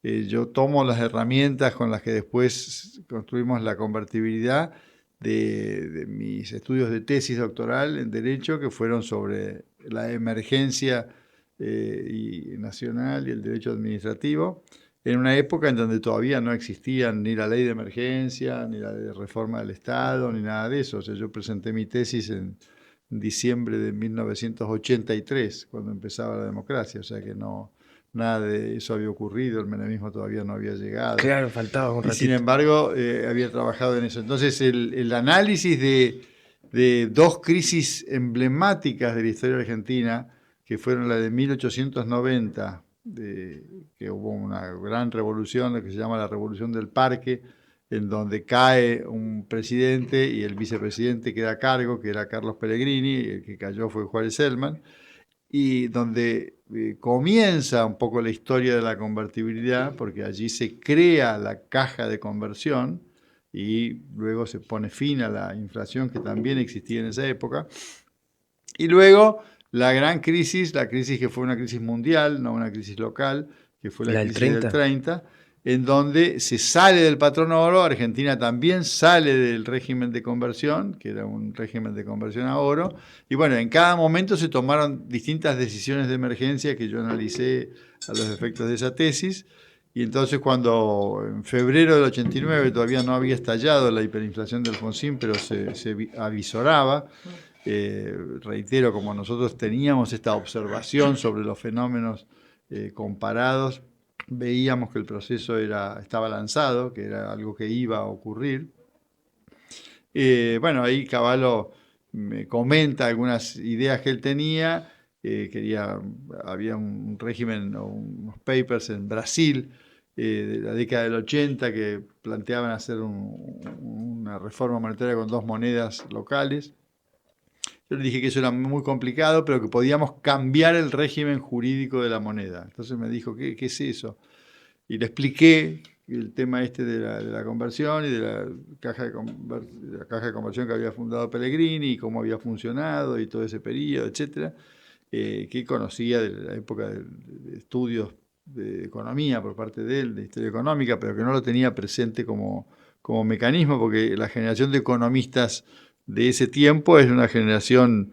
Yo tomo las herramientas con las que después construimos la convertibilidad de mis estudios de tesis doctoral en Derecho, que fueron sobre la emergencia nacional y el derecho administrativo, en una época en donde todavía no existían ni la ley de emergencia, ni la ley de reforma del Estado, ni nada de eso. O sea, yo presenté mi tesis en diciembre de 1983, cuando empezaba la democracia, o sea que no, nada de eso había ocurrido, el menemismo todavía no había llegado. Claro, faltaba un Y sin ratito. embargo, había trabajado en eso. Entonces, el análisis de dos crisis emblemáticas de la historia argentina, que fueron la de 1890, que hubo una gran revolución, lo que se llama la Revolución del Parque, en donde cae un presidente y el vicepresidente queda a cargo, que era Carlos Pellegrini, y el que cayó fue Juárez Celman, y donde comienza un poco la historia de la convertibilidad, porque allí se crea la caja de conversión y luego se pone fin a la inflación que también existía en esa época. Y luego la gran crisis, la crisis que fue una crisis mundial, no una crisis local, que fue la La del crisis del 30. 30, en donde se sale del patrón oro, Argentina también sale del régimen de conversión, que era un régimen de conversión a oro, y bueno, en cada momento se tomaron distintas decisiones de emergencia que yo analicé a los efectos de esa tesis, y entonces cuando en febrero del 89 todavía no había estallado la hiperinflación del Alfonsín, pero se avisoraba, reitero, como nosotros teníamos esta observación sobre los fenómenos comparados, veíamos que el proceso estaba lanzado, que era algo que iba a ocurrir. Bueno, ahí Cavallo me comenta algunas ideas que él tenía. Había un régimen o unos papers en Brasil de la década del 80 que planteaban hacer una reforma monetaria con dos monedas locales. Yo le dije que eso era muy complicado, pero que podíamos cambiar el régimen jurídico de la moneda. Entonces me dijo, ¿qué es eso? Y le expliqué el tema este de la conversión y de la caja de conversión que había fundado Pellegrini y cómo había funcionado y todo ese periodo, etcétera, que conocía de la época de estudios de economía por parte de él, de historia económica, pero que no lo tenía presente como mecanismo, porque la generación de economistas de ese tiempo es una generación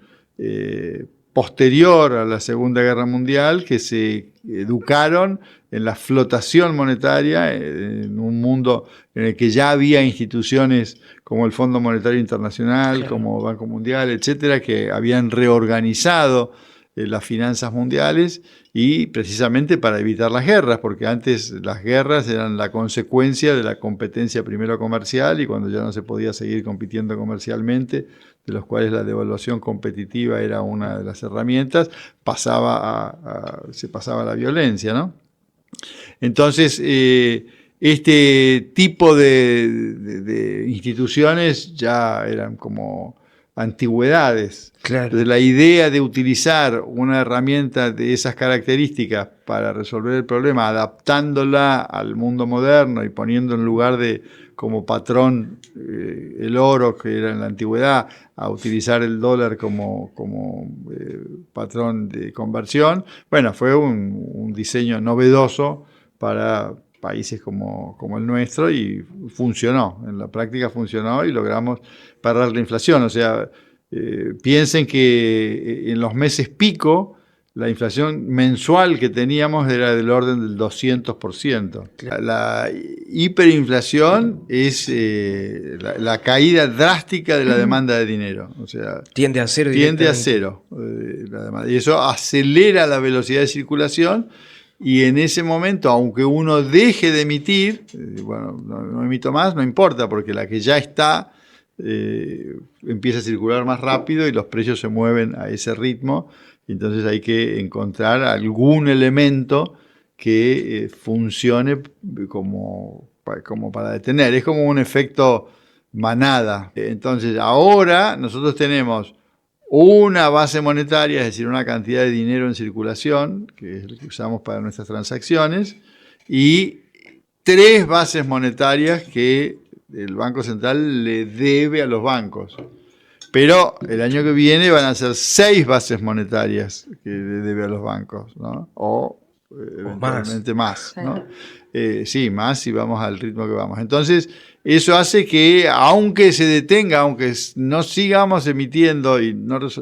posterior a la Segunda Guerra Mundial, que se educaron en la flotación monetaria, en un mundo en el que ya había instituciones como el Fondo Monetario Internacional, Claro. como Banco Mundial, etcétera, que habían reorganizado las finanzas mundiales y precisamente para evitar las guerras, porque antes las guerras eran la consecuencia de la competencia primero comercial y cuando ya no se podía seguir compitiendo comercialmente, de los cuales la devaluación competitiva era una de las herramientas, se pasaba a la violencia, ¿no? Entonces, este tipo de instituciones ya eran como antigüedades. Claro. Entonces, la idea de utilizar una herramienta de esas características para resolver el problema, adaptándola al mundo moderno y poniendo en lugar de como patrón el oro, que era en la antigüedad, a utilizar el dólar como patrón de conversión, bueno, fue un diseño novedoso para países como el nuestro y funcionó, en la práctica funcionó y logramos parar la inflación. O sea, piensen que en los meses pico la inflación mensual que teníamos era del orden del 200%. La hiperinflación es la caída drástica de la demanda de dinero. O sea, Tiende a cero tiende a directamente. cero la demanda. Y eso acelera la velocidad de circulación y en ese momento, aunque uno deje de emitir, bueno, no emito más, no importa, porque la que ya está empieza a circular más rápido y los precios se mueven a ese ritmo. Entonces hay que encontrar algún elemento que funcione como para detener. Es como un efecto manada. Entonces ahora nosotros tenemos una base monetaria, es decir, una cantidad de dinero en circulación, que es lo que usamos para nuestras transacciones, y tres bases monetarias que el Banco Central le debe a los bancos. Pero el año que viene van a ser 6 bases monetarias que le debe a los bancos, ¿no? O eventualmente más, Sí. ¿no? Sí, más si vamos al ritmo que vamos. Entonces, eso hace que, aunque se detenga, aunque no sigamos emitiendo y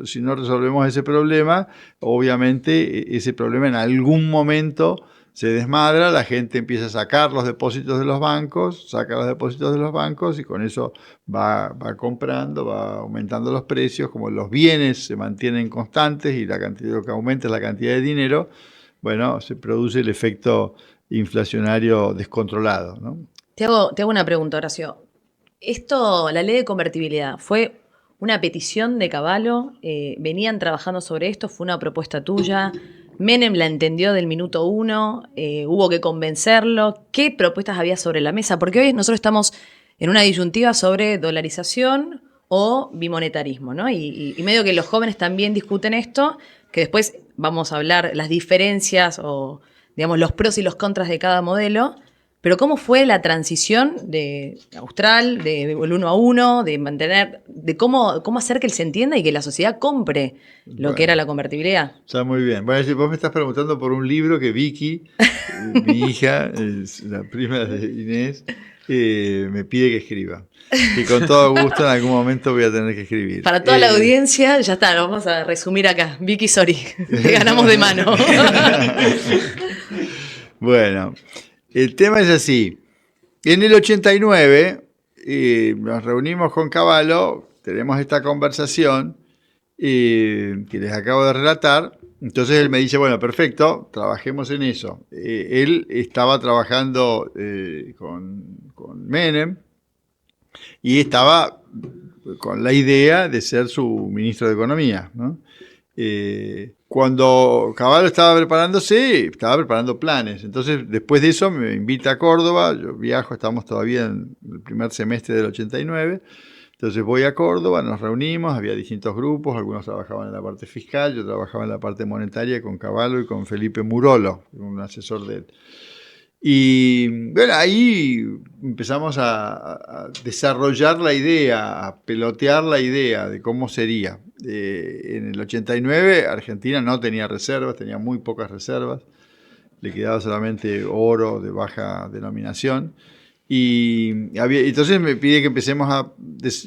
si no resolvemos ese problema, obviamente ese problema en algún momento se desmadra, la gente empieza a sacar los depósitos de los bancos, saca los depósitos de los bancos y con eso va comprando, va aumentando los precios, como los bienes se mantienen constantes y la cantidad, lo que aumenta es la cantidad de dinero, bueno, se produce el efecto inflacionario descontrolado, ¿no? Te hago una pregunta, Horacio. Esto, la ley de convertibilidad, ¿fue una petición de Cavallo? ¿Venían trabajando sobre esto? ¿Fue una propuesta tuya? ¿Menem la entendió del minuto uno? ¿Hubo que convencerlo? ¿Qué propuestas había sobre la mesa? Porque hoy nosotros estamos en una disyuntiva sobre dolarización o bimonetarismo, ¿no? Y medio que los jóvenes también discuten esto, que después vamos a hablar las diferencias o, digamos, los pros y los contras de cada modelo. Pero ¿cómo fue la transición de Austral, del 1 a 1, de mantener, de cómo hacer que se entienda y que la sociedad compre lo que Bueno, era la convertibilidad? está muy bien. Bueno, si vos me estás preguntando por un libro que Vicky, mi hija, es la prima de Inés, me pide que escriba. Que con todo gusto en algún momento voy a tener que escribir. Para toda la audiencia, ya está, lo vamos a resumir acá. Vicky Sori, le ganamos de mano. Bueno, el tema es así. En el 89 nos reunimos con Cavallo, tenemos esta conversación que les acabo de relatar. Entonces él me dice, bueno, perfecto, trabajemos en eso. Él estaba trabajando con Menem y estaba con la idea de ser su ministro de Economía, ¿no? Cuando Cavallo estaba preparándose, estaba preparando planes. Entonces, después de eso, me invita a Córdoba. Yo viajo, estamos todavía en el primer semestre del 89. Entonces voy a Córdoba, nos reunimos, había distintos grupos, algunos trabajaban en la parte fiscal, yo trabajaba en la parte monetaria con Cavallo y con Felipe Murolo, un asesor de él. Y bueno, ahí empezamos a desarrollar la idea, a pelotear la idea de cómo sería. En el 89 Argentina no tenía reservas, tenía muy pocas reservas, le quedaba solamente oro de baja denominación. Entonces me pide que empecemos a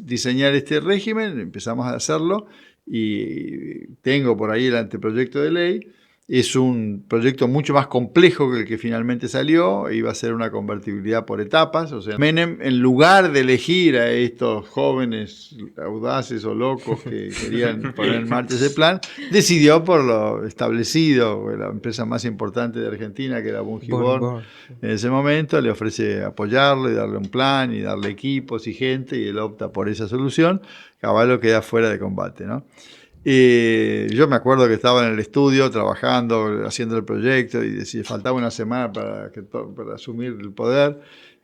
diseñar este régimen, empezamos a hacerlo y tengo por ahí el anteproyecto de ley. Es un proyecto mucho más complejo que el que finalmente salió, iba a ser una convertibilidad por etapas, o sea, Menem, en lugar de elegir a estos jóvenes audaces o locos que querían poner en marcha ese plan, decidió por lo establecido, la empresa más importante de Argentina, que era Bungiborn, en ese momento, le ofrece apoyarlo y darle un plan y darle equipos y gente, y él opta por esa solución. Cavallo queda fuera de combate, ¿no? Yo me acuerdo que estaba en el estudio trabajando, haciendo el proyecto y decía, faltaba una semana para asumir el poder.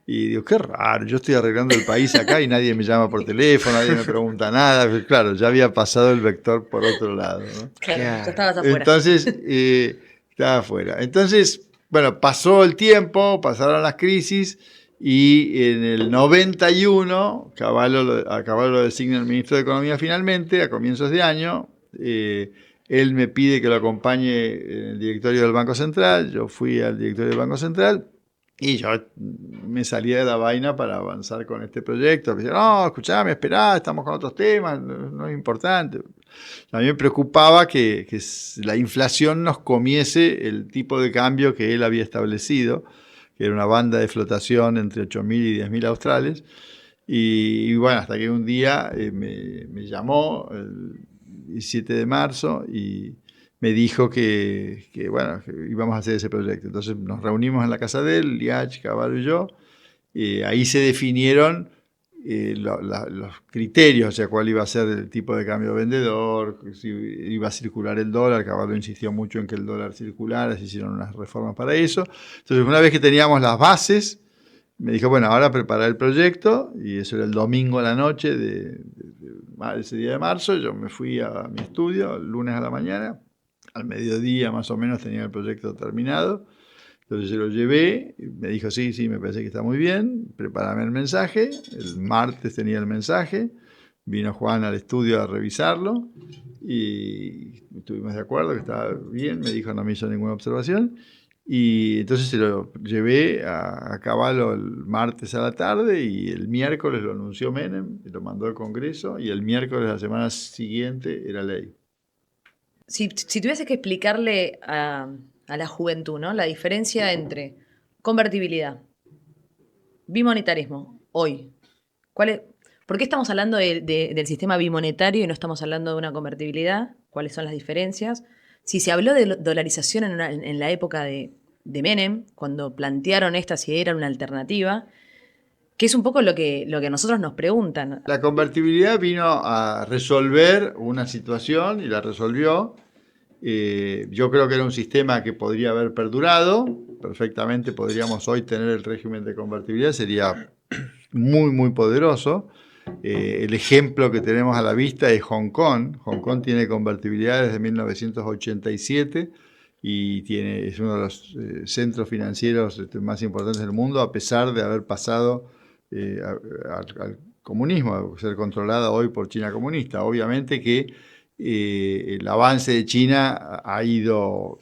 Y digo, qué raro, yo estoy arreglando el país acá y nadie me llama por teléfono, nadie me pregunta nada. Pero claro, ya había pasado el vector por otro lado, ¿no? Claro, ya estabas afuera. Entonces, estaba afuera. Entonces, bueno, pasó el tiempo, pasaron las crisis y en el 91 a Cavallo lo designa el ministro de Economía finalmente, a comienzos de año. Él me pide que lo acompañe en el directorio del Banco Central. Yo fui al directorio del Banco Central y yo me salía de la vaina para avanzar con este proyecto. Me decía, no, escuchame, esperá, estamos con otros temas, no es importante. A mí me preocupaba que la inflación nos comiese el tipo de cambio que él había establecido, que era una banda de flotación entre 8.000 y 10.000 australes. Y bueno, hasta que un día me llamó el 17 de marzo y me dijo bueno, que íbamos a hacer ese proyecto. Entonces nos reunimos en la casa de él, Liach, Cavallo y yo, y ahí se definieron los criterios, o sea, cuál iba a ser el tipo de cambio vendedor, si iba a circular el dólar. Cavallo insistió mucho en que el dólar circulara, se hicieron unas reformas para eso. Entonces, una vez que teníamos las bases, me dijo, bueno, ahora preparar el proyecto, y eso era el domingo a la noche de ese día de marzo. Yo me fui a mi estudio el lunes a la mañana, al mediodía más o menos tenía el proyecto terminado. Entonces se lo llevé, me dijo, sí, me parece que está muy bien, prepárame el mensaje. El martes tenía el mensaje, vino Juan al estudio a revisarlo y estuvimos de acuerdo que estaba bien, me dijo, no me hizo ninguna observación. Y entonces se lo llevé a Cavallo el martes a la tarde y el miércoles lo anunció Menem, y lo mandó al Congreso y el miércoles de la semana siguiente era ley. Si tuvieses que explicarle a la juventud, ¿no? La diferencia entre convertibilidad, bimonetarismo, hoy. ¿Por qué estamos hablando del sistema bimonetario y no estamos hablando de una convertibilidad? ¿Cuáles son las diferencias? Si se habló de dolarización en la época de Menem, cuando plantearon esta si era una alternativa, que es un poco lo que nosotros nos preguntan. La convertibilidad vino a resolver una situación y la resolvió. Yo creo que era un sistema que podría haber perdurado. Perfectamente podríamos hoy tener el régimen de convertibilidad, sería muy, muy poderoso. El ejemplo que tenemos a la vista es Hong Kong. Hong Kong tiene convertibilidad desde 1987 y es uno de los centros financieros más importantes del mundo, a pesar de haber pasado al comunismo, ser controlada hoy por China comunista. Obviamente que el avance de China ha ido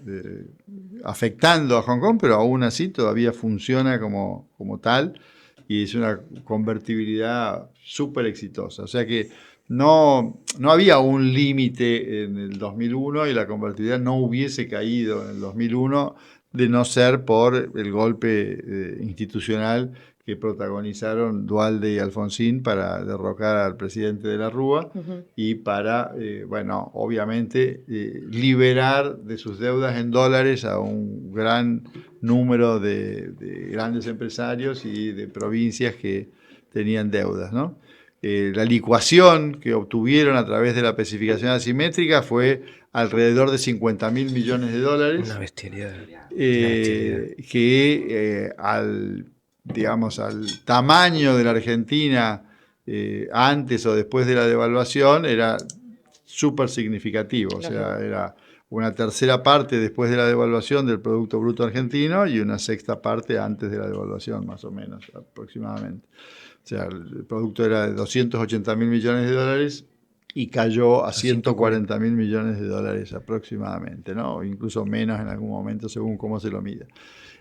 afectando a Hong Kong, pero aún así todavía funciona como tal y es una convertibilidad súper exitosa. O sea que no había un límite en el 2001 y la convertibilidad no hubiese caído en el 2001 de no ser por el golpe institucional que protagonizaron Duhalde y Alfonsín para derrocar al presidente de la Rúa y para, obviamente, liberar de sus deudas en dólares a un gran número de grandes empresarios y de provincias que tenían deudas, ¿no? La licuación que obtuvieron a través de la especificación asimétrica fue alrededor de 50.000 millones de dólares. Una bestialidad. Que al tamaño de la Argentina antes o después de la devaluación era súper significativo. O sea, era una tercera parte después de la devaluación del Producto Bruto Argentino y una sexta parte antes de la devaluación, más o menos, aproximadamente. O sea, el producto era de 280.000 millones de dólares y cayó a 140.000 millones de dólares aproximadamente, ¿no? Incluso menos en algún momento, según cómo se lo mida.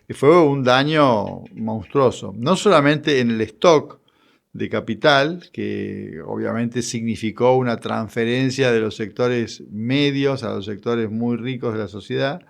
Y fue un daño monstruoso, no solamente en el stock de capital, que obviamente significó una transferencia de los sectores medios a los sectores muy ricos de la sociedad,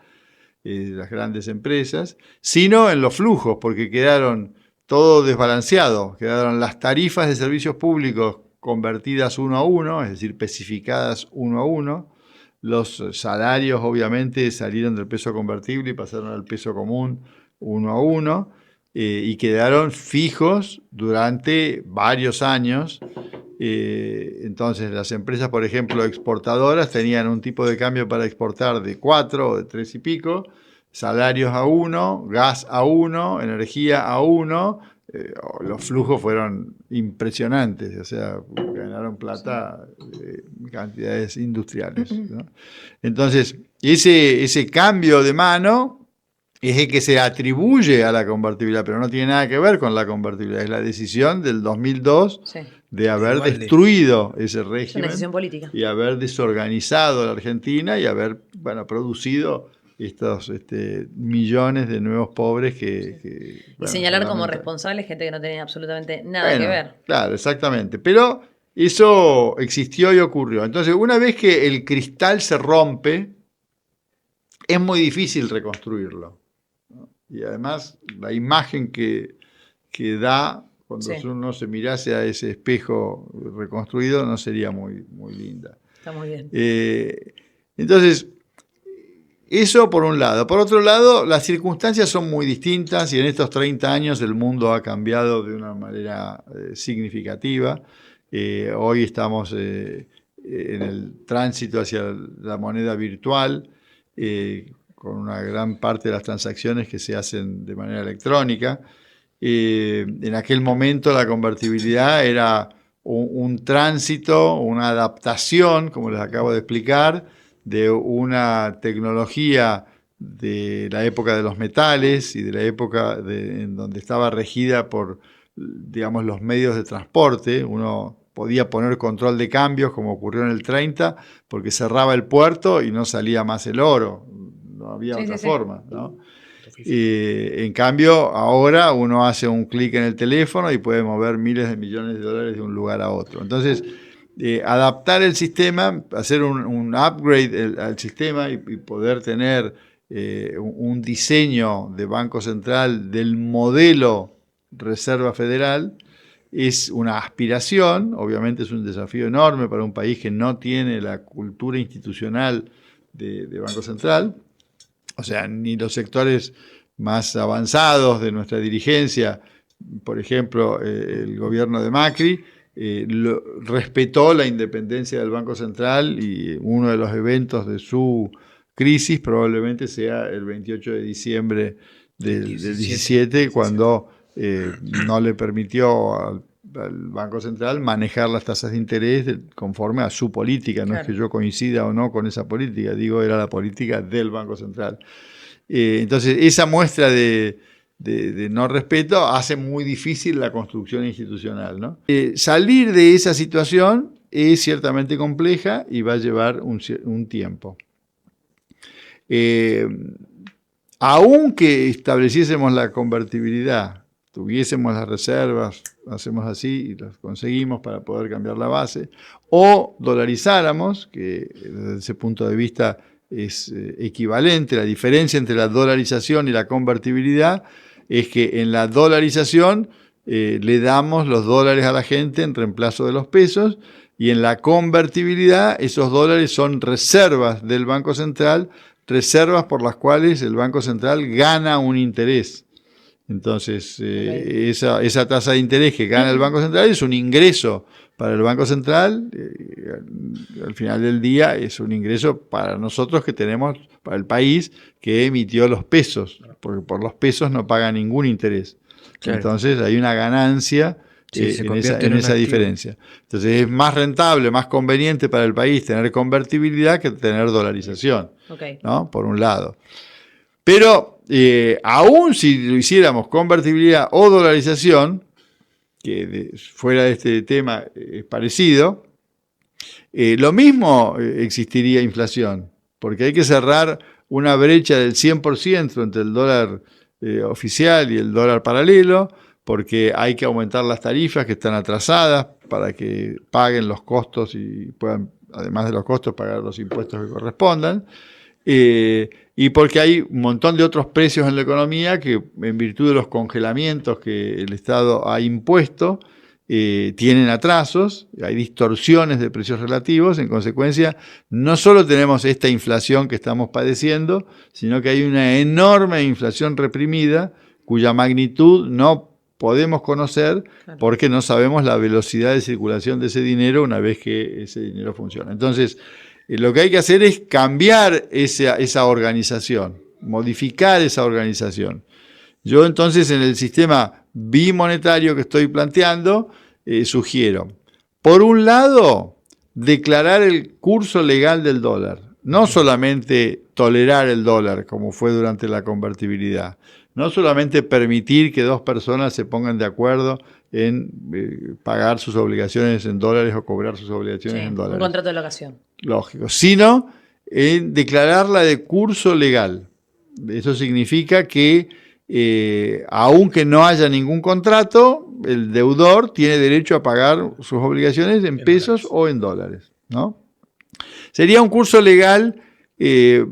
las grandes empresas, sino en los flujos, porque quedaron todo desbalanceado, quedaron las tarifas de servicios públicos convertidas uno a uno, es decir, especificadas uno a uno. Los salarios obviamente salieron del peso convertible y pasaron al peso común uno a uno y quedaron fijos durante varios años. Entonces las empresas, por ejemplo, exportadoras tenían un tipo de cambio para exportar de 4 o de 3 y pico, salarios a 1, gas a 1, energía a 1. Los flujos fueron impresionantes, o sea, ganaron plata cantidades industriales, ¿no? Entonces, ese cambio de mano es el que se atribuye a la convertibilidad, pero no tiene nada que ver con la convertibilidad, es la decisión del 2002 de haber destruido ese régimen. Es una decisión política. Y haber desorganizado la Argentina y haber producido estos millones de nuevos pobres y señalar como responsables gente que no tenía absolutamente nada que ver. Claro, exactamente. Pero eso existió y ocurrió. Entonces, una vez que el cristal se rompe, es muy difícil reconstruirlo, ¿no? Y además, la imagen que da cuando uno se mirase a ese espejo reconstruido no sería muy, muy linda. Está muy bien. Entonces, eso por un lado. Por otro lado, las circunstancias son muy distintas y en estos 30 años el mundo ha cambiado de una manera significativa. Hoy estamos en el tránsito hacia la moneda virtual, con una gran parte de las transacciones que se hacen de manera electrónica. En aquel momento la convertibilidad era un tránsito, una adaptación, como les acabo de explicar, de una tecnología de la época de los metales y de la época en donde estaba regida por, digamos, los medios de transporte. Uno podía poner control de cambios, como ocurrió en el 30, porque cerraba el puerto y no salía más el oro. No había otra forma, ¿no? En cambio, ahora uno hace un clic en el teléfono y puede mover miles de millones de dólares de un lugar a otro. Entonces, adaptar el sistema, hacer un upgrade al sistema y poder tener un diseño de Banco Central del modelo Reserva Federal es una aspiración, obviamente es un desafío enorme para un país que no tiene la cultura institucional de Banco Central, o sea, ni los sectores más avanzados de nuestra dirigencia, por ejemplo, el gobierno de Macri, respetó la independencia del Banco Central y uno de los eventos de su crisis probablemente sea el 28 de diciembre del 17, cuando no le permitió al Banco Central manejar las tasas de interés conforme a su política. No es que yo coincida o no con esa política, digo, era la política del Banco Central. Entonces, esa muestra de no respeto hace muy difícil la construcción institucional, ¿no? Salir de esa situación es ciertamente compleja y va a llevar un tiempo. Aunque estableciésemos la convertibilidad, tuviésemos las reservas, hacemos así y las conseguimos para poder cambiar la base, o dolarizáramos, que desde ese punto de vista es equivalente. La diferencia entre la dolarización y la convertibilidad es que en la dolarización le damos los dólares a la gente en reemplazo de los pesos, y en la convertibilidad esos dólares son reservas del Banco Central, reservas por las cuales el Banco Central gana un interés. Entonces, esa tasa de interés que gana el Banco Central es un ingreso para el Banco Central, al final del día es un ingreso para nosotros que tenemos, para el país que emitió los pesos, porque por los pesos no paga ningún interés. Claro. Entonces hay una ganancia en esa diferencia. Entonces es más rentable, más conveniente para el país tener convertibilidad que tener dolarización, ¿no? Por un lado. Pero aún si lo hiciéramos convertibilidad o dolarización, que fuera de este tema es parecido, lo mismo existiría inflación, porque hay que cerrar una brecha del 100% entre el dólar oficial y el dólar paralelo, porque hay que aumentar las tarifas que están atrasadas para que paguen los costos y puedan, además de los costos, pagar los impuestos que correspondan. Y porque hay un montón de otros precios en la economía que, en virtud de los congelamientos que el Estado ha impuesto, tienen atrasos, hay distorsiones de precios relativos. En consecuencia, no solo tenemos esta inflación que estamos padeciendo, sino que hay una enorme inflación reprimida cuya magnitud no podemos conocer porque no sabemos la velocidad de circulación de ese dinero una vez que ese dinero funciona. Entonces, lo que hay que hacer es cambiar esa organización, modificar esa organización. Yo entonces en el sistema bimonetario que estoy planteando, sugiero, por un lado, declarar el curso legal del dólar, no solamente tolerar el dólar como fue durante la convertibilidad, no solamente permitir que dos personas se pongan de acuerdo en pagar sus obligaciones en dólares o cobrar sus obligaciones en dólares. Un contrato de locación. Lógico, sino en declararla de curso legal. Eso significa que aunque no haya ningún contrato, el deudor tiene derecho a pagar sus obligaciones en pesos o en dólares, ¿no? Sería un curso legal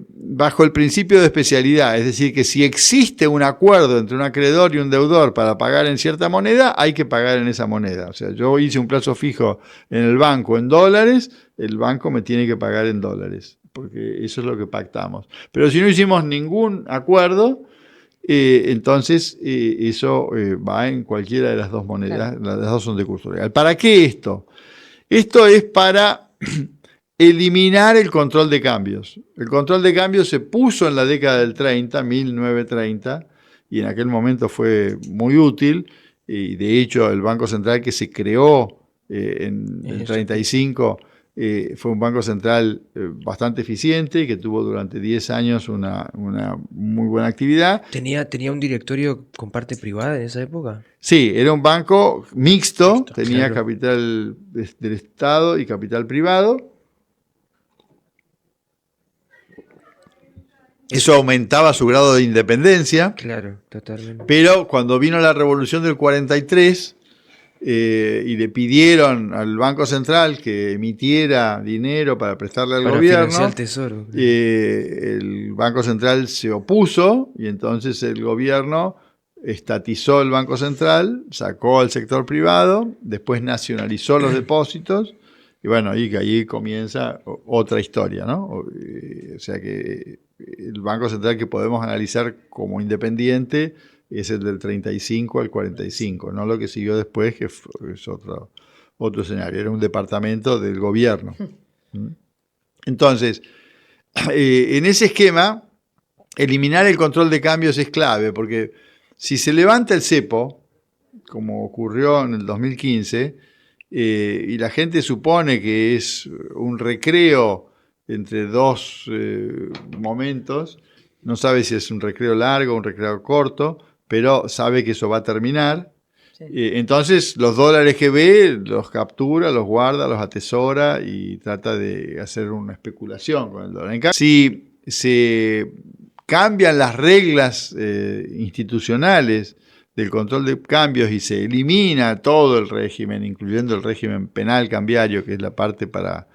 bajo el principio de especialidad, es decir, que si existe un acuerdo entre un acreedor y un deudor para pagar en cierta moneda, hay que pagar en esa moneda. O sea, yo hice un plazo fijo en el banco en dólares, el banco me tiene que pagar en dólares, porque eso es lo que pactamos. Pero si no hicimos ningún acuerdo, entonces eso va en cualquiera de las dos monedas, claro. Las dos son de curso legal. ¿Para qué esto? Esto es para eliminar el control de cambios. El control de cambios se puso en la década del 30, 1930, y en aquel momento fue muy útil, y de hecho el Banco Central que se creó en el 35 fue un Banco Central bastante eficiente y que tuvo durante 10 años una muy buena actividad. ¿Tenía un directorio con parte privada en esa época? Sí, era un banco mixto, tenía claro. Capital del Estado y capital privado. Eso aumentaba su grado de independencia. Claro, totalmente. Pero cuando vino la revolución del 43 y le pidieron al Banco Central que emitiera dinero para prestarle al Para gobierno, financiar el tesoro. el Banco Central se opuso y entonces el gobierno estatizó el Banco Central, sacó al sector privado, después nacionalizó los depósitos y bueno, ahí comienza otra historia, ¿no? O sea que el Banco Central que podemos analizar como independiente es el del 35 al 45, no lo que siguió después, que es otro escenario, era un departamento del gobierno. Entonces, en ese esquema, eliminar el control de cambios es clave, porque si se levanta el cepo, como ocurrió en el 2015, y la gente supone que es un recreo entre dos momentos, no sabe si es un recreo largo o un recreo corto, pero sabe que eso va a terminar. Sí. Entonces los dólares que ve los captura, los guarda, los atesora y trata de hacer una especulación con el dólar. En cambio, si se cambian las reglas institucionales del control de cambios y se elimina todo el régimen, incluyendo el régimen penal cambiario, que es la parte para,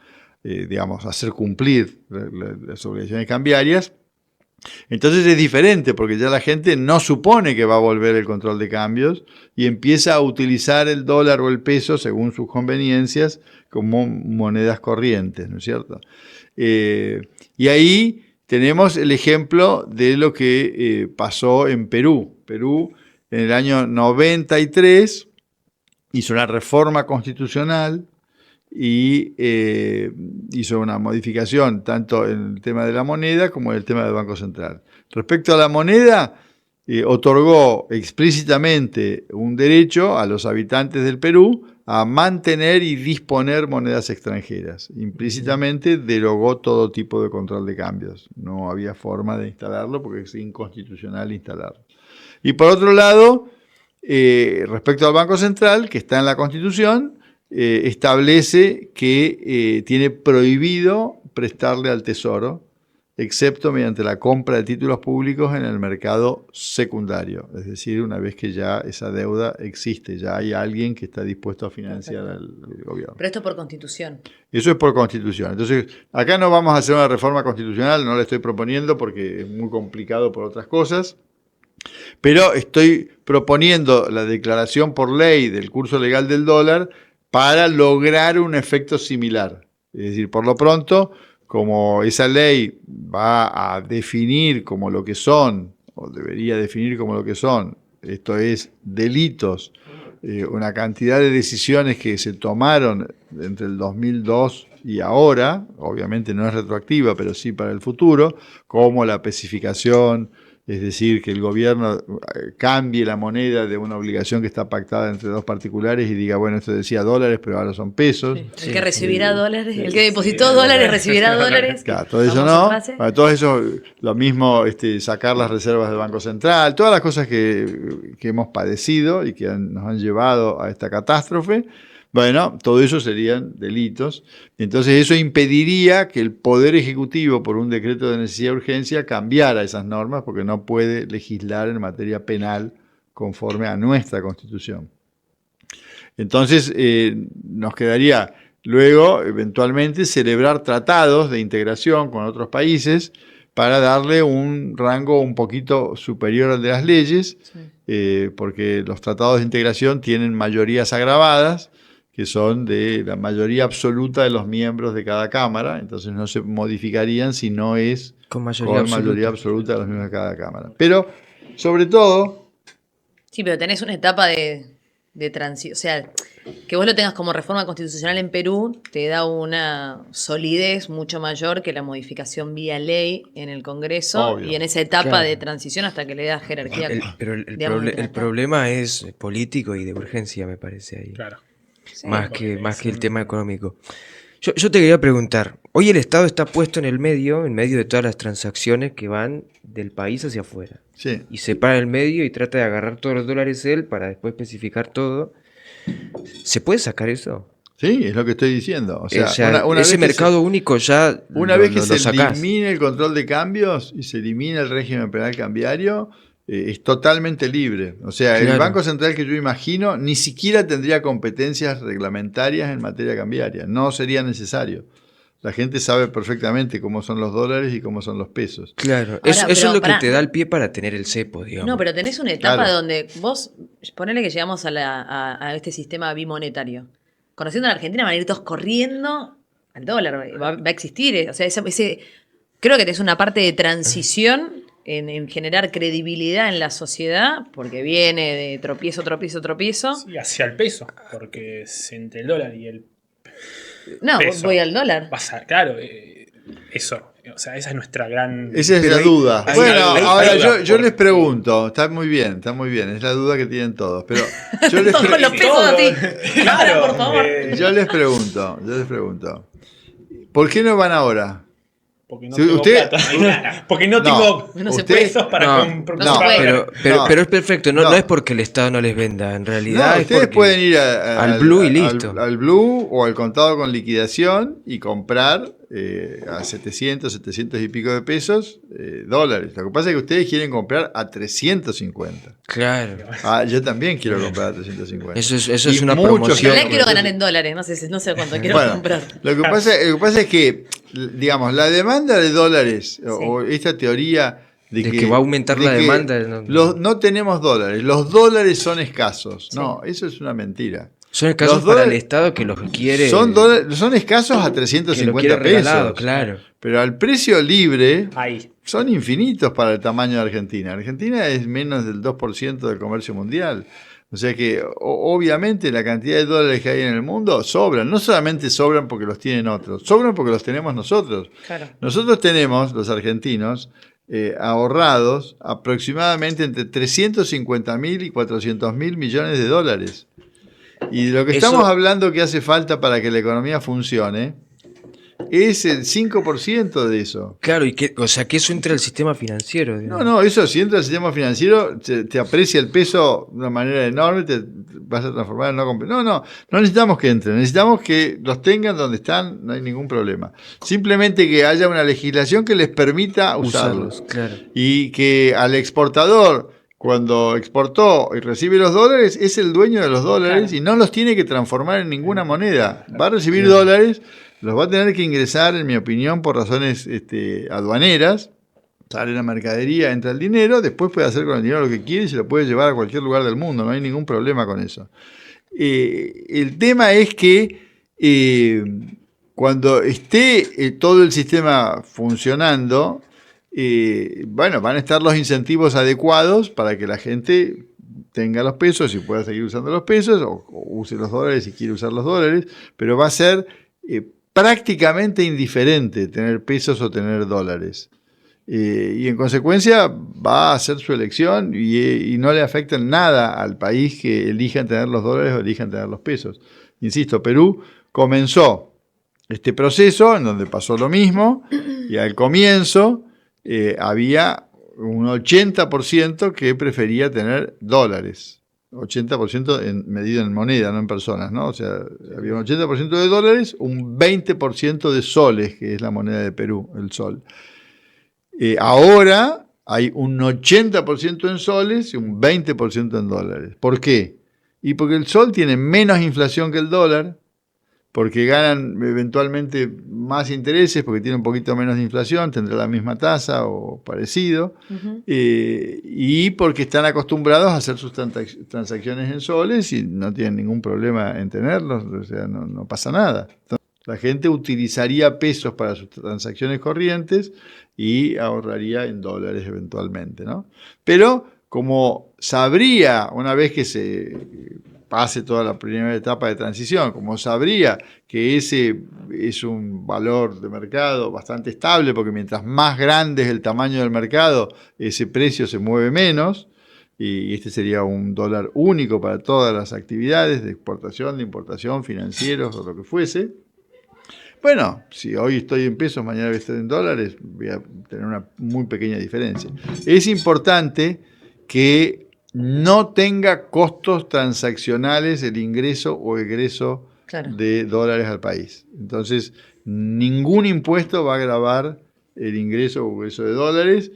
digamos, hacer cumplir las obligaciones cambiarias, entonces es diferente, porque ya la gente no supone que va a volver el control de cambios y empieza a utilizar el dólar o el peso según sus conveniencias como monedas corrientes, ¿no es cierto? Y ahí tenemos el ejemplo de lo que pasó en Perú. Perú en el año 93 hizo una reforma constitucional y hizo una modificación tanto en el tema de la moneda como en el tema del Banco Central. Respecto a la moneda, otorgó explícitamente un derecho a los habitantes del Perú a mantener y disponer monedas extranjeras. Implícitamente derogó todo tipo de control de cambios. No había forma de instalarlo porque es inconstitucional instalarlo. Y por otro lado, respecto al Banco Central, que está en la Constitución, establece que tiene prohibido prestarle al Tesoro, excepto mediante la compra de títulos públicos en el mercado secundario, es decir, una vez que ya esa deuda existe, ya hay alguien que está dispuesto a financiar al gobierno. Pero esto por Constitución. Eso es por Constitución. Entonces, acá no vamos a hacer una reforma constitucional, no la estoy proponiendo porque es muy complicado por otras cosas. Pero estoy proponiendo la declaración por ley del curso legal del dólar para lograr un efecto similar. Es decir, por lo pronto, como esa ley va a definir como lo que son, o debería definir como lo que son, esto es delitos, una cantidad de decisiones que se tomaron entre el 2002 y ahora, obviamente no es retroactiva, pero sí para el futuro, como la especificación, es decir, que el gobierno cambie la moneda de una obligación que está pactada entre dos particulares y diga, bueno, esto decía dólares, pero ahora son pesos. Sí. El que recibirá dólares, el que depositó dólares recibirá dólares. Claro, todo eso no. Para todo eso, lo mismo, sacar las reservas del Banco Central, todas las cosas que hemos padecido y que nos han llevado a esta catástrofe. Bueno, todo eso serían delitos. Entonces eso impediría que el Poder Ejecutivo, por un decreto de necesidad de urgencia, cambiara esas normas porque no puede legislar en materia penal conforme a nuestra Constitución. Entonces nos quedaría luego, eventualmente, celebrar tratados de integración con otros países para darle un rango un poquito superior al de las leyes, sí. Porque los tratados de integración tienen mayorías agravadas, que son de la mayoría absoluta de los miembros de cada Cámara, entonces no se modificarían si no es con mayoría absoluta de los miembros de cada Cámara. Pero, sobre todo... Sí, pero tenés una etapa de transición, o sea, que vos lo tengas como reforma constitucional en Perú te da una solidez mucho mayor que la modificación vía ley en el Congreso. Obvio. Y en esa etapa de transición hasta que le da jerarquía. Pero el problema es político y de urgencia, me parece ahí. Claro. Sí, más que el tema económico. Yo te quería preguntar, hoy el Estado está puesto en medio de todas las transacciones que van del país hacia afuera. Sí. Y se para en el medio y trata de agarrar todos los dólares él para después especificar todo. ¿Se puede sacar eso? Sí, es lo que estoy diciendo. O sea, ese mercado único ya una vez que se sacás. elimine el control de cambios y se elimina el régimen penal cambiario, es totalmente libre. O sea, Claro. el Banco Central que yo imagino ni siquiera tendría competencias reglamentarias en materia cambiaria. No sería necesario. La gente sabe perfectamente cómo son los dólares y cómo son los pesos. Claro, Ahora, eso es pero lo que pará. te da el pie para tener el cepo, digamos. No, pero tenés una etapa Claro. donde vos, ponele que llegamos a este sistema bimonetario. Conociendo a la Argentina van a ir todos corriendo al dólar, va a existir, o sea, creo que tenés una parte de transición en generar credibilidad en la sociedad, porque viene de tropiezo. Sí, hacia el peso, porque entre el dólar y el No, peso voy al dólar. claro, eso. O sea, esa es nuestra gran... Esa es Pero la duda. hay Bueno, una duda, ahora hay duda, yo les porque- pregunto, está muy bien, es la duda que tienen todos, pero yo les, Todos con los pesos así. Claro, Por favor. yo les pregunto, ¿por qué no van ahora? Porque no Si tengo usted- plata. Porque no No, tengo no se usted- pesos para no, comprar. no se puede. Pero es perfecto, no No. es porque el Estado no les venda, en realidad No, es ustedes porque pueden ir al Blue y listo. al Blue o al contado con liquidación y comprar a 700 y pico de pesos dólares. Lo que pasa es que ustedes quieren comprar a 350. Claro, Yo también quiero comprar a 350. eso es Y una muchos promoción. En realidad Sí. quiero ganar en dólares, no sé cuánto quiero Bueno, comprar. Lo que pasa es que, digamos, la demanda de dólares o esta teoría De que va a aumentar la que demanda, no tenemos dólares, los dólares son escasos. No, eso es una mentira. Son casos Los para el dólares- Estado que los quiere. Son escasos a que lo 350 quiere regalado, pesos. claro. Pero al precio libre Ahí. son infinitos para el tamaño de Argentina. Argentina es menos del 2% del comercio mundial. O sea que obviamente la cantidad de dólares que hay en el mundo sobran. No solamente sobran porque los tienen otros, sobran porque los tenemos nosotros. Claro. Nosotros tenemos, los argentinos, ahorrados aproximadamente entre 350.000 y 400.000 millones de dólares. Y lo que Eso- estamos hablando que hace falta para que la economía funcione es el 5% de eso. Claro, o sea, que eso entra al sistema financiero. digamos. No, eso si entra al sistema financiero, te aprecia el peso de una manera enorme, te vas a transformar en no necesitamos que entren, necesitamos que los tengan donde están, no hay ningún problema. Simplemente que haya una legislación que les permita usarlos. Claro. Y que al exportador, cuando exportó y recibe los dólares, es el dueño de los dólares y no los tiene que transformar en ninguna moneda. Va a recibir dólares, los va a tener que ingresar, en mi opinión, por razones aduaneras. Sale la mercadería, entra el dinero, después puede hacer con el dinero lo que quiere y se lo puede llevar a cualquier lugar del mundo, no hay ningún problema con eso. El tema es que cuando esté todo el sistema funcionando, bueno, van a estar los incentivos adecuados para que la gente tenga los pesos y pueda seguir usando los pesos, o use los dólares si quiere usar los dólares, pero va a ser prácticamente indiferente tener pesos o tener dólares. Y en consecuencia va a hacer su elección y no le afecta en nada al país que elijan tener los dólares o elijan tener los pesos. Insisto, Perú comenzó este proceso en donde pasó lo mismo y al comienzo había un 80% que prefería tener dólares. 80% medido en moneda, no en personas, ¿no? O sea, había un 80% de dólares, un 20% de soles, que es la moneda de Perú, el sol. Ahora hay un 80% en soles y un 20% en dólares. ¿Por qué? Y porque el sol tiene menos inflación que el dólar, porque ganan eventualmente más intereses, porque tiene un poquito menos de inflación, tendrá la misma tasa o parecido, y porque están acostumbrados a hacer sus transacciones en soles y no tienen ningún problema en tenerlos, o sea, no pasa nada. Entonces, la gente utilizaría pesos para sus transacciones corrientes y ahorraría en dólares eventualmente, ¿no? Pero como sabría, una vez que se pase toda la primera etapa de transición, como sabría que ese es un valor de mercado bastante estable, porque mientras más grande es el tamaño del mercado, ese precio se mueve menos, y este sería un dólar único para todas las actividades de exportación, de importación, financieros o lo que fuese. Bueno, si hoy estoy en pesos, mañana voy a estar en dólares, voy a tener una muy pequeña diferencia. Es importante que no tenga costos transaccionales el ingreso o egreso de dólares al país. Entonces, ningún impuesto va a gravar el ingreso o egreso de dólares,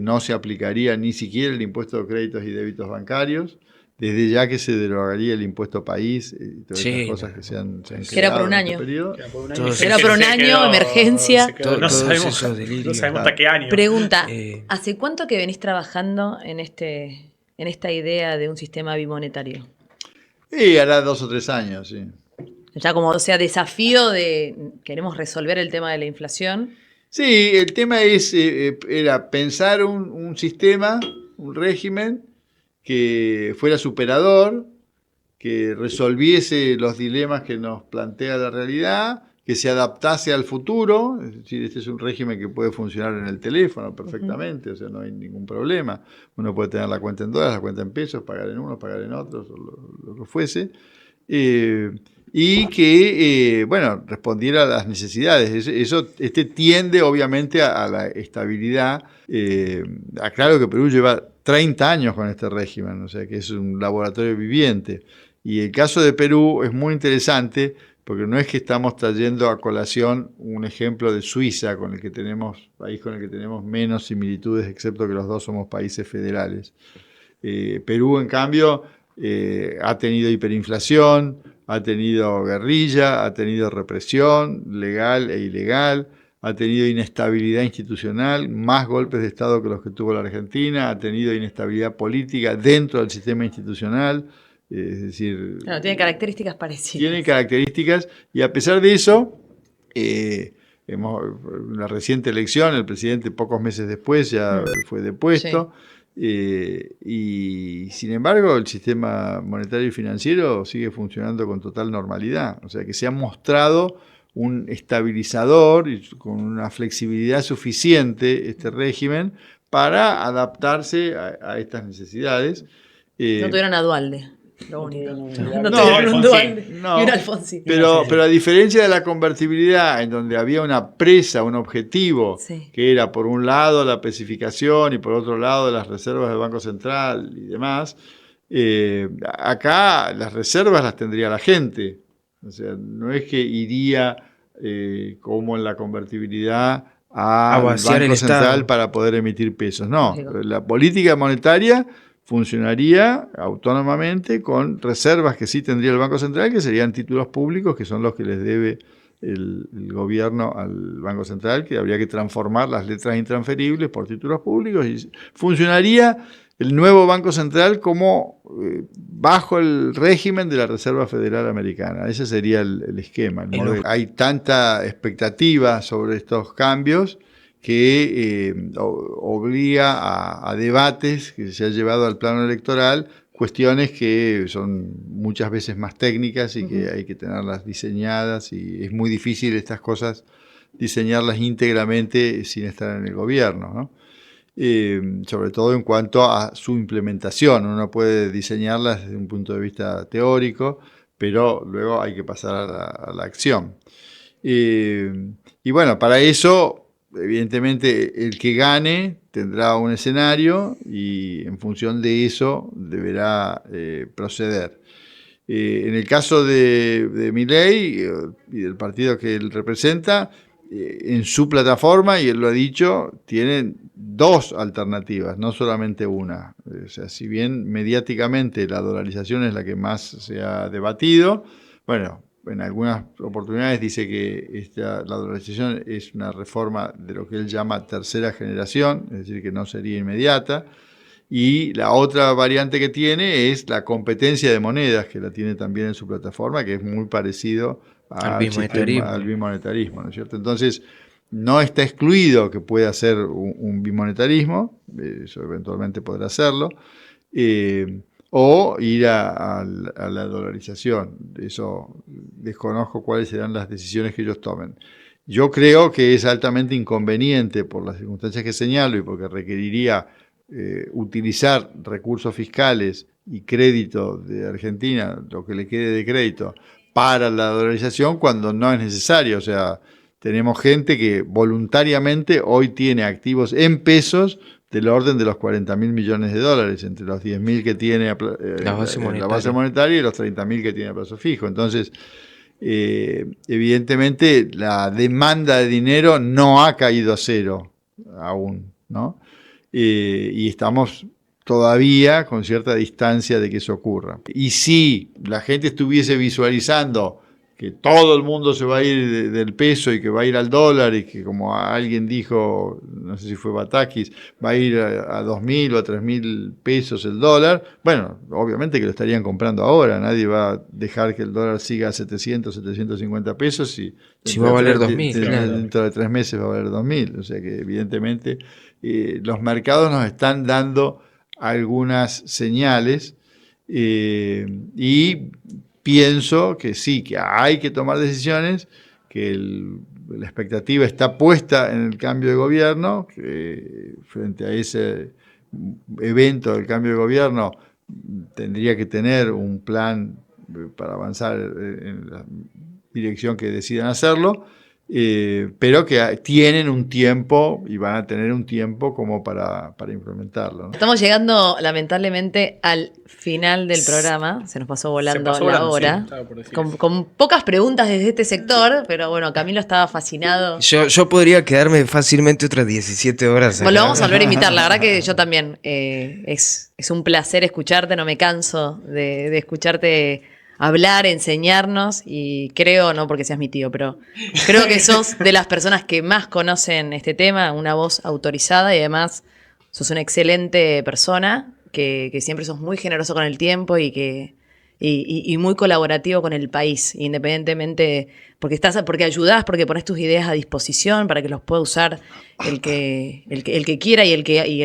no se aplicaría ni siquiera el impuesto de créditos y débitos bancarios, desde ya que se derogaría el impuesto país y todas esas cosas que se han creado era por un en año. este periodo. Era por un año, emergencia. No sabemos hasta qué año. Pregunta, ¿hace cuánto que venís trabajando en esta idea de un sistema bimonetario? Hará 2 o 3 años, sí. Ya como, o sea, desafío de queremos resolver el tema de la inflación. Sí, el tema era pensar un sistema, un régimen que fuera superador, que resolviese los dilemas que nos plantea la realidad, que se adaptase al futuro. Es decir, este es un régimen que puede funcionar en el teléfono perfectamente, o sea, no hay ningún problema. Uno puede tener la cuenta en dólares, la cuenta en pesos, pagar en unos, pagar en otros, o lo que fuese. Y que, respondiera a las necesidades. Eso tiende obviamente a la estabilidad. Aclaro que Perú lleva 30 años con este régimen, o sea que es un laboratorio viviente. Y el caso de Perú es muy interesante porque no es que estamos trayendo a colación un ejemplo de Suiza, país con el que tenemos menos similitudes, excepto que los dos somos países federales. Perú, en cambio, ha tenido hiperinflación, ha tenido guerrilla, ha tenido represión legal e ilegal, ha tenido inestabilidad institucional, más golpes de Estado que los que tuvo la Argentina, ha tenido inestabilidad política dentro del sistema institucional, es decir... Claro, tiene características parecidas. Tiene características, y a pesar de eso, en la reciente elección, el presidente pocos meses después ya fue depuesto. Sí. Y sin embargo el sistema monetario y financiero sigue funcionando con total normalidad, o sea que se ha mostrado un estabilizador y con una flexibilidad suficiente este régimen para adaptarse a estas necesidades. No tuvieron a Dualde. Lo único. No, tuvieron un Dualde y un Alfonsín. Pero a diferencia de la convertibilidad, en donde había una presa, un objetivo, que era por un lado la especificación y por otro lado las reservas del Banco Central y demás, acá las reservas las tendría la gente. O sea, no es que iría como en la convertibilidad al Banco Central para poder emitir pesos. No, la política monetaria funcionaría autónomamente con reservas que sí tendría el Banco Central, que serían títulos públicos, que son los que les debe el gobierno al Banco Central, que habría que transformar las letras intransferibles por títulos públicos, y funcionaría el nuevo Banco Central como bajo el régimen de la Reserva Federal Americana. Ese sería el esquema. Hay tanta expectativa sobre estos cambios que obliga a debates que se ha llevado al plano electoral, cuestiones que son muchas veces más técnicas y que hay que tenerlas diseñadas, y es muy difícil estas cosas diseñarlas íntegramente sin estar en el gobierno, ¿no? Sobre todo en cuanto a su implementación. Uno puede diseñarlas desde un punto de vista teórico, pero luego hay que pasar a la acción. Y bueno, para eso, evidentemente, el que gane tendrá un escenario y en función de eso deberá proceder. En el caso de Milei y del partido que él representa, en su plataforma, y él lo ha dicho, tienen 2 alternativas, no solamente una. O sea, si bien mediáticamente la dolarización es la que más se ha debatido, bueno, en algunas oportunidades dice que la dolarización es una reforma de lo que él llama tercera generación, es decir, que no sería inmediata. Y la otra variante que tiene es la competencia de monedas, que la tiene también en su plataforma, que es muy parecido al bimonetarismo, ¿no es cierto? Entonces, no está excluido que pueda ser un bimonetarismo, eso eventualmente podrá hacerlo, o ir a la dolarización. Eso desconozco cuáles serán las decisiones que ellos tomen. Yo creo que es altamente inconveniente por las circunstancias que señalo y porque requeriría utilizar recursos fiscales y crédito de Argentina, lo que le quede de crédito, para la dolarización cuando no es necesario. O sea, tenemos gente que voluntariamente hoy tiene activos en pesos del orden de los 40.000 millones de dólares, entre los 10.000 que tiene la base monetaria y los 30.000 que tiene a plazo fijo. Entonces, evidentemente la demanda de dinero no ha caído a cero aún, ¿no? Y estamos todavía con cierta distancia de que eso ocurra. Y si la gente estuviese visualizando que todo el mundo se va a ir del peso y que va a ir al dólar y que, como alguien dijo, no sé si fue Batakis, va a ir a 2.000 o a 3.000 pesos el dólar, bueno, obviamente que lo estarían comprando ahora, nadie va a dejar que el dólar siga a 700, 750 pesos y si va a valer 2.000. Dentro de 3 meses va a valer 2.000, o sea que evidentemente los mercados nos están dando algunas señales y pienso que sí, que hay que tomar decisiones, que la expectativa está puesta en el cambio de gobierno, que frente a ese evento del cambio de gobierno tendría que tener un plan para avanzar en la dirección que decidan hacerlo, pero que tienen un tiempo y van a tener un tiempo como para implementarlo, ¿no? Estamos llegando lamentablemente al final del programa, se nos pasó volando la hora, sí, con pocas preguntas desde este sector, pero bueno, Camilo estaba fascinado. Yo podría quedarme fácilmente otras 17 horas. Bueno, lo vamos a volver a invitar, la verdad que yo también, es un placer escucharte, no me canso de escucharte hablar, enseñarnos, y creo, no porque seas mi tío, pero creo que sos de las personas que más conocen este tema, una voz autorizada, y además sos una excelente persona, que siempre sos muy generoso con el tiempo y muy colaborativo con el país, independientemente, porque ayudás, porque pones tus ideas a disposición para que los pueda usar el que quiera y el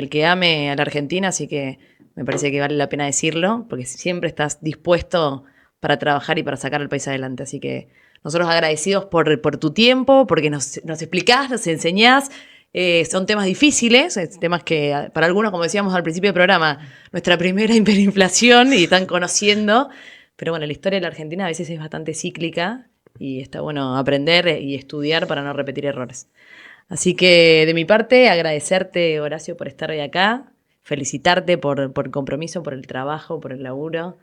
que ame a la Argentina, así que me parece que vale la pena decirlo, porque siempre estás dispuesto para trabajar y para sacar al país adelante. Así que nosotros agradecidos por tu tiempo, porque nos explicás, nos enseñás. Son temas difíciles, temas que para algunos, como decíamos al principio del programa, nuestra primera hiperinflación y están conociendo. Pero bueno, la historia de la Argentina a veces es bastante cíclica y está bueno aprender y estudiar para no repetir errores. Así que de mi parte, agradecerte, Horacio, por estar hoy acá, felicitarte por el compromiso, por el trabajo, por el laburo.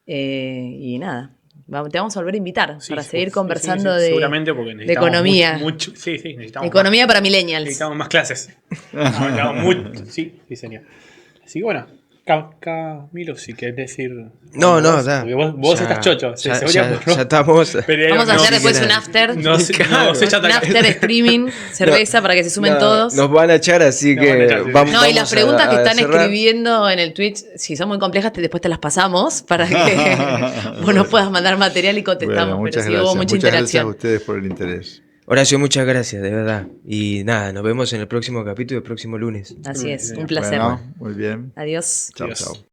Y nada, te vamos a volver a invitar para seguir conversando seguramente porque de economía. Mucho, necesitamos economía más, para millennials. Necesitamos más clases. Sí, señor. Así que bueno, Camilo, si querés decir. No, da. Vos estás chocho. Ya estamos. Vamos a hacer después un after. Un after streaming, cerveza para que se sumen todos. Nos van a echar, así que vamos. No, y las preguntas que están escribiendo en el Twitch, si son muy complejas, después te las pasamos para que vos nos puedas mandar material y contestamos. Bueno, pero sí hubo mucha interacción. Gracias a ustedes por el interés. Horacio, muchas gracias, de verdad. Y nada, nos vemos en el próximo capítulo, el próximo lunes. Así es, un placer. Bueno, muy bien. Adiós. Chao, chao.